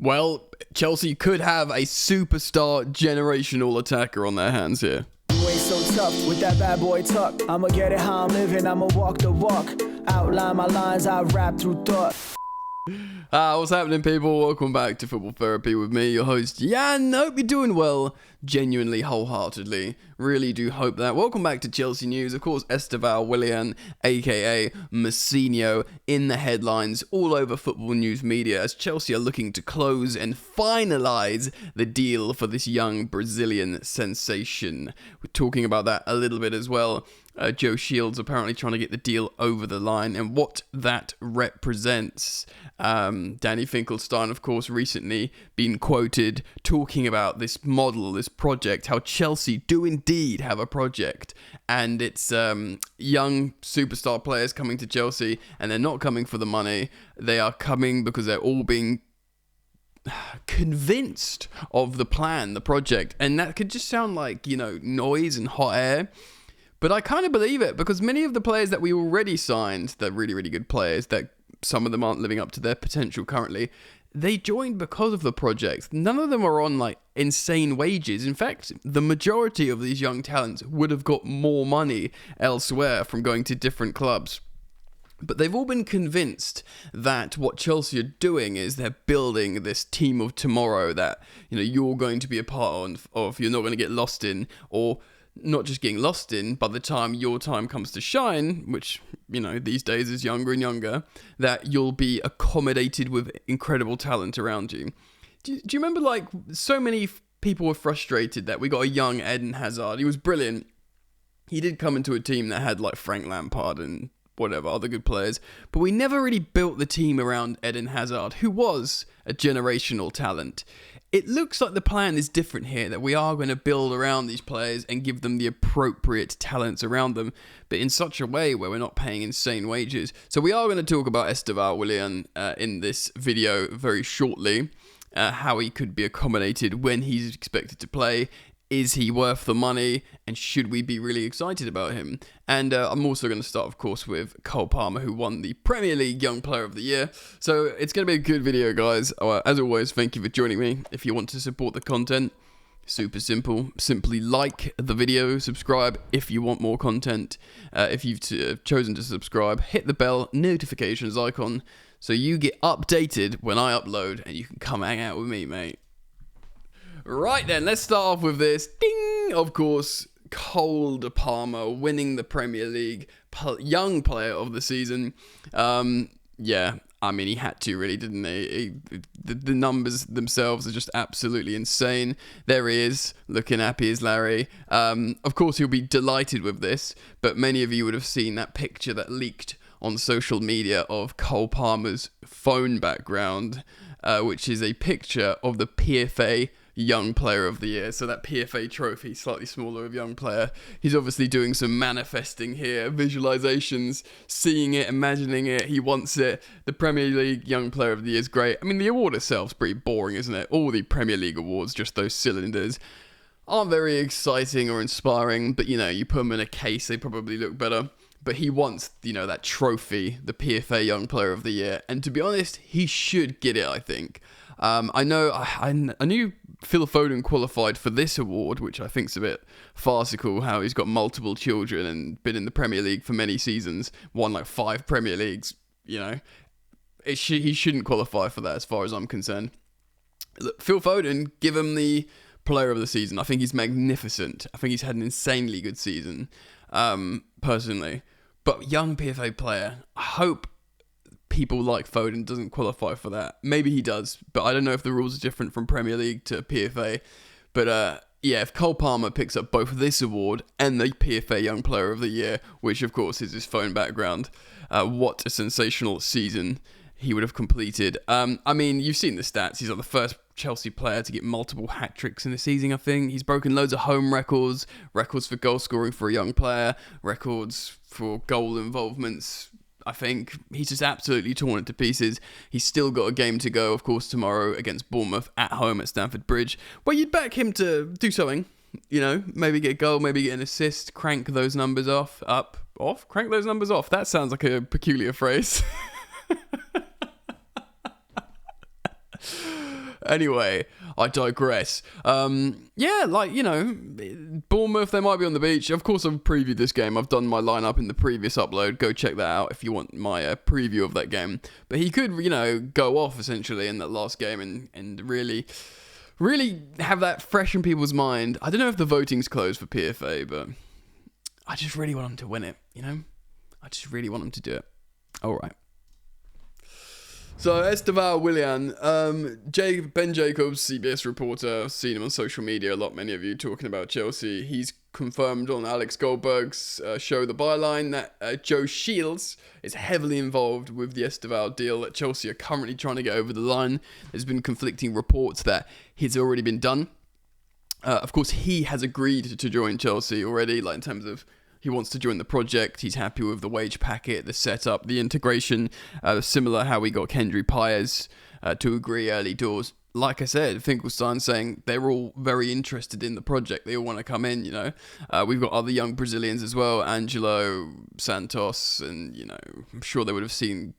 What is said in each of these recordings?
Well, Chelsea could have a superstar generational attacker on their hands here. You ain't so tough with that bad boy tuck. I'ma get it how I'm living, I'ma walk the walk. Outline my lines, I rap through thought. What's happening, people? Welcome back to Football Therapy with me, your host, Jan. Hope you're doing well. Genuinely, wholeheartedly. Really do hope that. Welcome back to Chelsea News. Of course, Estevao Willian, a.k.a. Messinho, in the headlines all over football news media as Chelsea are looking to close and finalise the deal for this young Brazilian sensation. We're talking about that a little bit as well. Joe Shields apparently trying to get the deal over the line and what that represents. Danny Finkelstein, of course, recently been quoted talking about this model, this project, how Chelsea do indeed have a project. And it's young superstar players coming to Chelsea, and they're not coming for the money. They are coming because they're all being convinced of the plan, the project. And that could just sound like, noise and hot air. But I kind of believe it, because many of the players that we already signed, they're really, really good players, that some of them aren't living up to their potential currently, they joined because of the project. None of them are on insane wages. In fact, the majority of these young talents would have got more money elsewhere from going to different clubs. But they've all been convinced that what Chelsea are doing is they're building this team of tomorrow that, you're going to be a part of, you're not going to get lost in, or not just getting lost in by the time your time comes to shine, which, these days is younger and younger, that you'll be accommodated with incredible talent around you. Do you remember, so many people were frustrated that we got a young Eden Hazard? He was brilliant. He did come into a team that had, Frank Lampard and whatever, other good players, but we never really built the team around Eden Hazard, who was a generational talent. It looks like the plan is different here, that we are going to build around these players and give them the appropriate talents around them, but in such a way where we're not paying insane wages. So we are going to talk about Estevao Willian in this video very shortly, how he could be accommodated when he's expected to play. Is he worth the money, and should we be really excited about him? And I'm also going to start, of course, with Cole Palmer, who won the Premier League Young Player of the Year. So it's going to be a good video, guys. As always, thank you for joining me. If you want to support the content, super simple. Simply like the video, subscribe if you want more content. If you've chosen to subscribe, hit the bell notifications icon so you get updated when I upload, and you can come hang out with me, mate. Right then, let's start off with this. Ding! Of course, Cole Palmer winning the Premier League Young Player of the Season. He had to, really, didn't he? The numbers themselves are just absolutely insane. There he is, looking happy as Larry. Of course, he'll be delighted with this, but many of you would have seen that picture that leaked on social media of Cole Palmer's phone background, which is a picture of the PFA Young Player of the Year. So that PFA trophy, slightly smaller of Young Player. He's obviously doing some manifesting here, visualizations, seeing it, imagining it. He wants it. The Premier League Young Player of the Year is great. I mean, the award itself's pretty boring, isn't it? All the Premier League awards, just those cylinders, aren't very exciting or inspiring, but you put them in a case, they probably look better. But he wants, that trophy, the PFA Young Player of the Year. And to be honest, he should get it, I think. I knew Phil Foden qualified for this award, which I think is a bit farcical, how he's got multiple children and been in the Premier League for many seasons, won 5 Premier Leagues, he shouldn't qualify for that as far as I'm concerned. Look, Phil Foden, give him the Player of the Season. I think he's magnificent. I think he's had an insanely good season, personally. But young PFA player, I hope people like Foden doesn't qualify for that. Maybe he does, but I don't know if the rules are different from Premier League to PFA. But if Cole Palmer picks up both this award and the PFA Young Player of the Year, which of course is his phone background, what a sensational season he would have completed. You've seen the stats. He's the first Chelsea player to get multiple hat-tricks in a season, I think. He's broken loads of home records for goal scoring for a young player, records for goal involvements. I think he's just absolutely torn it to pieces. He's still got a game to go, of course, tomorrow against Bournemouth at home at Stamford Bridge, where you'd back him to do something, maybe get a goal, maybe get an assist, crank those numbers off. That sounds like a peculiar phrase. Anyway, I digress. Yeah, like, you know, Bournemouth, they might be on the beach. Of course, I've previewed this game. I've done my lineup in the previous upload. Go check that out if you want my preview of that game. But he could, you know, go off essentially in that last game and really have that fresh in people's mind. I don't know if the voting's closed for PFA, but I just really want him to win it, you know? I just really want him to do it. All right. So, Estevao Willian, Ben Jacobs, CBS reporter, I've seen him on social media a lot, many of you talking about Chelsea. He's confirmed on Alex Goldberg's show The Byline that Joe Shields is heavily involved with the Estevao deal that Chelsea are currently trying to get over the line. There's been conflicting reports that he's already been done. Of course, he has agreed to join Chelsea already, like in terms of he wants to join the project. He's happy with the wage packet, the setup, the integration. Similar how we got Kendry Paez to agree early doors. Like I said, Finkelstein saying they're all very interested in the project. They all want to come in, you know. We've got other young Brazilians as well, Angelo, Santos, and, you know, I'm sure they would have seen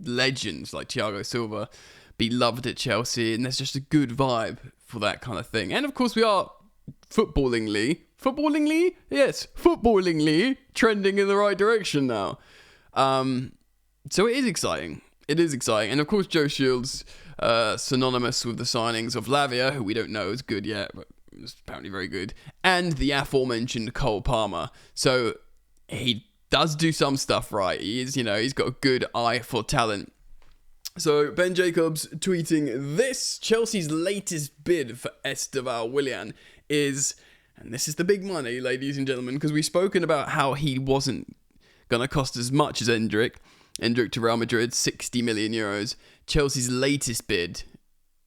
legends like Thiago Silva be loved at Chelsea, and there's just a good vibe for that kind of thing. And of course we are footballingly trending in the right direction now. So it is exciting. And of course Joe Shields, synonymous with the signings of Lavia, who we don't know is good yet, but is apparently very good, and the aforementioned Cole Palmer. So he does do some stuff right. He is, you know, he's got a good eye for talent. So Ben Jacobs tweeting this: Chelsea's latest bid for Estevao Willian is, and this is the big money, ladies and gentlemen, because we've spoken about how he wasn't going to cost as much as Endrick to Real Madrid, 60 million euros. Chelsea's latest bid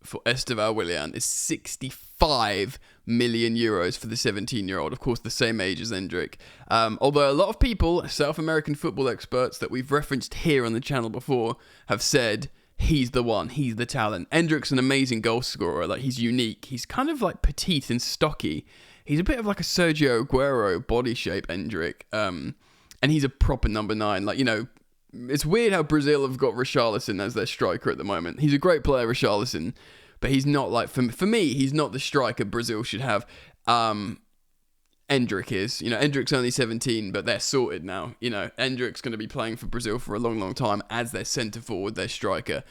for Estevao Willian is 65 million euros for the 17-year-old, of course the same age as Endrick. Although a lot of people, South American football experts that we've referenced here on the channel before, have said he's the one, he's the talent. Endrick's an amazing goal scorer, like he's unique. He's kind of like petite and stocky. He's a bit of like a Sergio Aguero body shape, Endrick. And he's a proper number 9. Like, you know, it's weird how Brazil have got Richarlison as their striker at the moment. He's a great player, Richarlison, but he's not like, for me, he's not the striker Brazil should have. Endrick is. You know, Endrick's only 17, but they're sorted now. You know, Endrick's going to be playing for Brazil for a long, long time as their centre forward, their striker.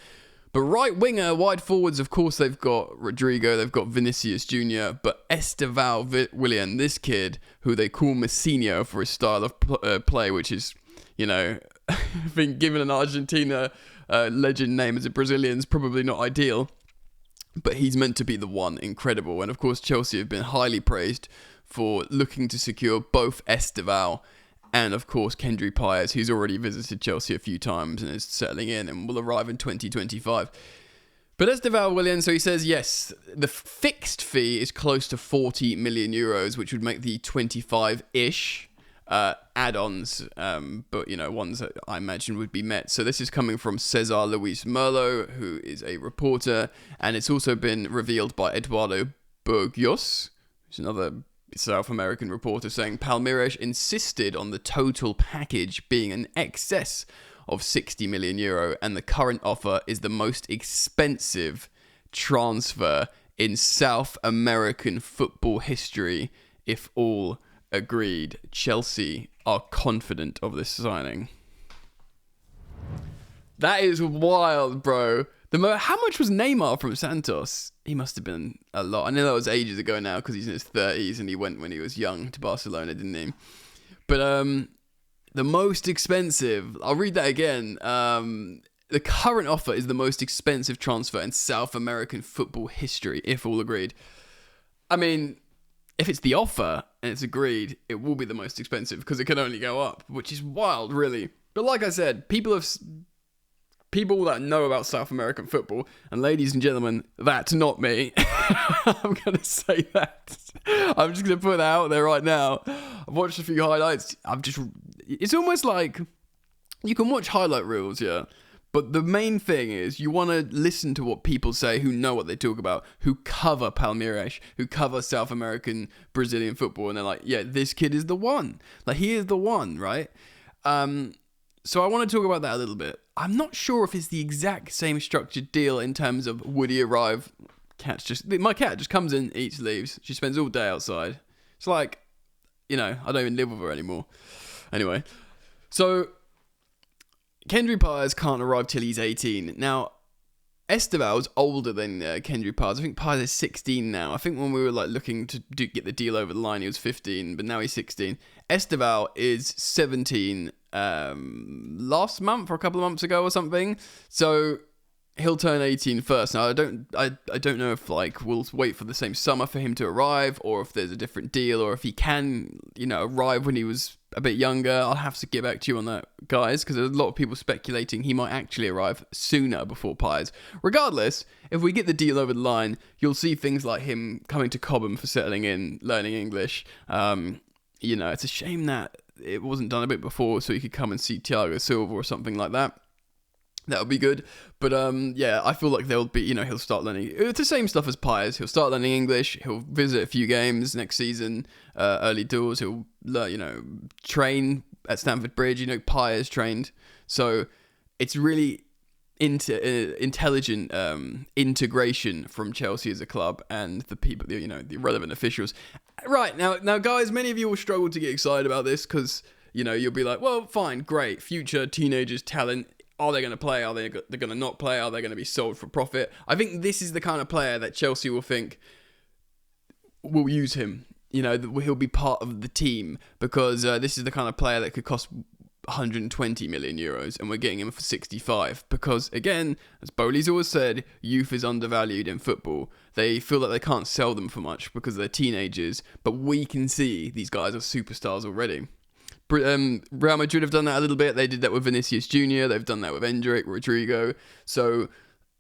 But right winger, wide forwards, of course, they've got Rodrigo, they've got Vinicius Jr., but Estevao Willian, this kid, who they call Messinho for his style of play, which is, you know, I think given an Argentina legend name as a Brazilian is probably not ideal, but he's meant to be the one. Incredible. And of course, Chelsea have been highly praised for looking to secure both Estevao and, of course, Kendry Paez, who's already visited Chelsea a few times and is settling in and will arrive in 2025. But Estevao Willian, so he says, yes, the fixed fee is close to 40 million euros, which would make the 25-ish add-ons, but, you know, ones that I imagine would be met. So this is coming from Cesar Luis Merlo, who is a reporter, and it's also been revealed by Eduardo Burgos, who's another South American reporter, saying Palmeiras insisted on the total package being in excess of 60 million euro, and the current offer is the most expensive transfer in South American football history, if all agreed. Chelsea are confident of this signing. That is wild, bro. How much was Neymar from Santos? He must have been a lot. I know that was ages ago now because he's in his 30s and he went when he was young to Barcelona, didn't he? But the most expensive, I'll read that again. The current offer is the most expensive transfer in South American football history, if all agreed. I mean, if it's the offer and it's agreed, it will be the most expensive because it can only go up, which is wild, really. But like I said, people that know about South American football, and ladies and gentlemen, that's not me. I'm going to say that. I'm just going to put that out there right now. I've watched a few highlights. It's almost like you can watch highlight reels, yeah. But the main thing is you want to listen to what people say who know what they talk about, who cover Palmeiras, who cover South American, Brazilian football. And they're like, yeah, this kid is the one. Like, he is the one, right? So I want to talk about that a little bit. I'm not sure if it's the exact same structured deal in terms of would he arrive my cat just comes in, eats, leaves. She spends all day outside. It's like, I don't even live with her anymore. Anyway, so Kendry Pires can't arrive till he's 18. Now, Estevão's older than Kendry Pires. I think Pires is 16 now. I think when we were looking to get the deal over the line, he was 15, but now he's 16. Estevão is 17 last month or a couple of months ago or something. So he'll turn 18 first. Now I don't know if we'll wait for the same summer for him to arrive, or if there's a different deal, or if he can arrive when he was a bit younger. I'll have to get back to you on that, guys, because there's a lot of people speculating he might actually arrive sooner before Pires. Regardless, if we get the deal over the line, you'll see things like him coming to Cobham for settling in, learning English. It's a shame that it wasn't done a bit before, so he could come and see Thiago Silva or something like that. That would be good. But I feel like there'll be, he'll start learning. It's the same stuff as Pires. He'll start learning English. He'll visit a few games next season, early doors. He'll learn, train at Stamford Bridge. Pires trained. So it's really intelligent integration from Chelsea as a club and the people, the relevant officials. Right, now, guys, many of you will struggle to get excited about this because, you'll be like, well, fine, great, future teenagers, talent. Are they going to play? Are they going to not play? Are they going to be sold for profit? I think this is the kind of player that Chelsea will think will use him. He'll be part of the team because this is the kind of player that could cost 120 million euros and we're getting him for 65 because, again, as Bowley's always said, youth is undervalued in football. They feel like they can't sell them for much because they're teenagers, but we can see these guys are superstars already. Real Madrid have done that a little bit. They did that with Vinicius Jr. They've done that with Endrick, Rodrigo. So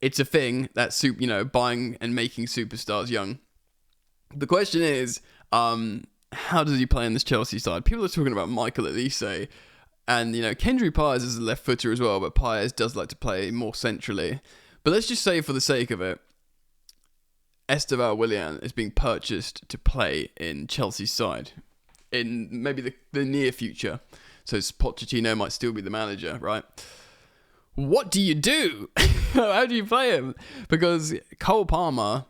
it's a thing that's buying and making superstars young. The question is, how does he play in this Chelsea side? People are talking about Michael Elise, and Kendry Pires is a left footer as well, but Pires does like to play more centrally. But let's just say, for the sake of it, Estevao Willian is being purchased to play in Chelsea's side in maybe the near future. So Pochettino might still be the manager, right? What do you do? How do you play him? Because Cole Palmer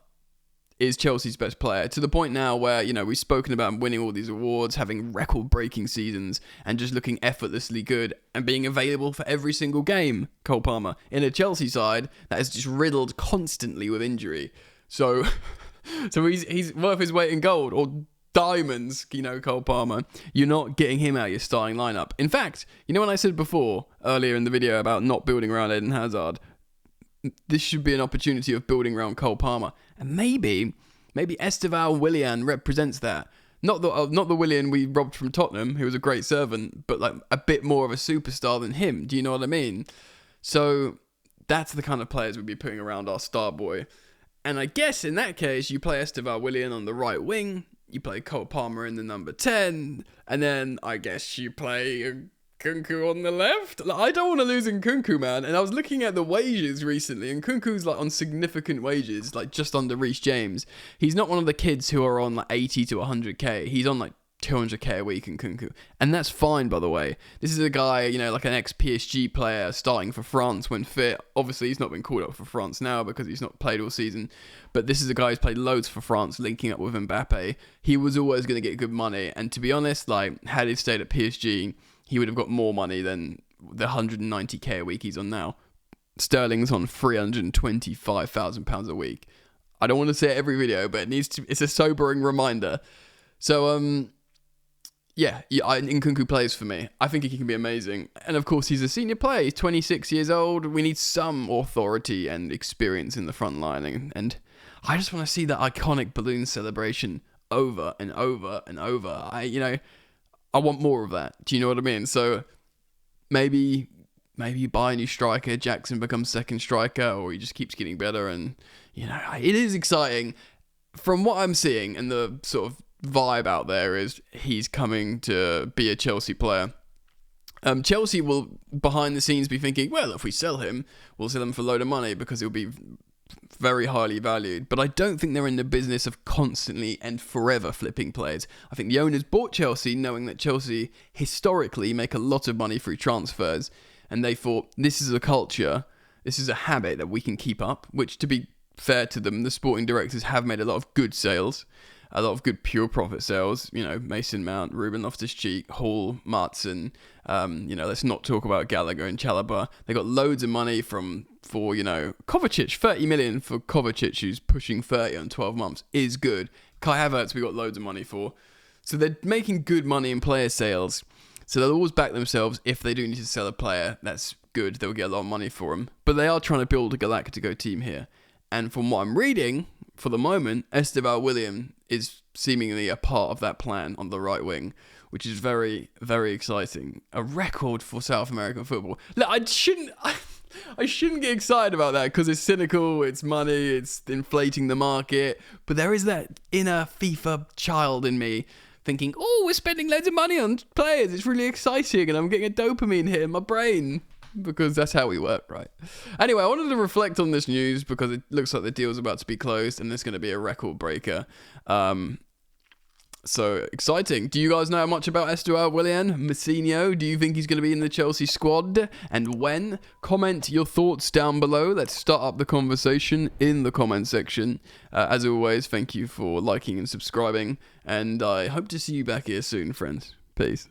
is Chelsea's best player, to the point now where, we've spoken about him winning all these awards, having record-breaking seasons, and just looking effortlessly good, and being available for every single game, Cole Palmer, in a Chelsea side that is just riddled constantly with injury. So he's worth his weight in gold, or diamonds, Cole Palmer. You're not getting him out of your starting lineup. In fact, when I said before, earlier in the video, about not building around Eden Hazard, this should be an opportunity of building around Cole Palmer. And maybe Estevao Willian represents that. Not the Willian we robbed from Tottenham, who was a great servant, but a bit more of a superstar than him. Do you know what I mean? So that's the kind of players we'd be putting around our star boy. And I guess in that case, you play Estevao Willian on the right wing, you play Cole Palmer in the number 10, and then I guess you play Nkunku on the left. I don't want to lose Nkunku, man. And I was looking at the wages recently, and Nkunku's on significant wages, just under Reece James. He's not one of the kids who are on 80 to 100k. He's on 200k a week in Nkunku. And that's fine, by the way. This is a guy, like an ex-PSG player starting for France when fit. Obviously, he's not been called up for France now because he's not played all season. But this is a guy who's played loads for France, linking up with Mbappe. He was always going to get good money. And to be honest, had he stayed at PSG, he would have got more money than the 190k a week he's on now. Sterling's on £325,000 a week. I don't want to say it every video, but it's a sobering reminder. So, Nkunku plays for me. I think he can be amazing. And of course, he's a senior player. He's 26 years old. We need some authority and experience in the front line. And I just want to see that iconic balloon celebration over and over and over. I want more of that. Do you know what I mean? So maybe you buy a new striker, Jackson becomes second striker, or he just keeps getting better. And, it is exciting. From what I'm seeing, and the sort of vibe out there is he's coming to be a Chelsea player. Chelsea will, behind the scenes, be thinking, well, if we sell him, we'll sell him for a load of money because he'll be very highly valued. But I don't think they're in the business of constantly and forever flipping players. I think the owners bought Chelsea knowing that Chelsea historically make a lot of money through transfers, and they thought, this is a culture, this is a habit that we can keep up, which, to be fair to them, the sporting directors have made a lot of good sales, a lot of good pure profit sales. You know, Mason Mount, Ruben Loftus-Cheek, Hall, Martson. You know, let's not talk about Gallagher and Chalobah. They got loads of money for you know, Kovacic. 30 million for Kovacic, who's pushing 30 on 12 months, is good. Kai Havertz, we got loads of money for. So they're making good money in player sales. So they'll always back themselves. If they do need to sell a player, that's good. They'll get a lot of money for him. But they are trying to build a Galactico team here. And from what I'm reading, for the moment, Estevao Willian is seemingly a part of that plan on the right wing, which is very, very exciting. A record for South American football. Look, I shouldn't get excited about that because it's cynical, it's money, it's inflating the market. But there is that inner FIFA child in me thinking, oh, we're spending loads of money on players. It's really exciting and I'm getting a dopamine hit in my brain. Because that's how we work, right? Anyway, I wanted to reflect on this news because it looks like the deal's about to be closed and there's going to be a record breaker. So exciting. Do you guys know much about Estevao Willian? Messinho? Do you think he's going to be in the Chelsea squad? And when? Comment your thoughts down below. Let's start up the conversation in the comment section. As always, thank you for liking and subscribing. And I hope to see you back here soon, friends. Peace.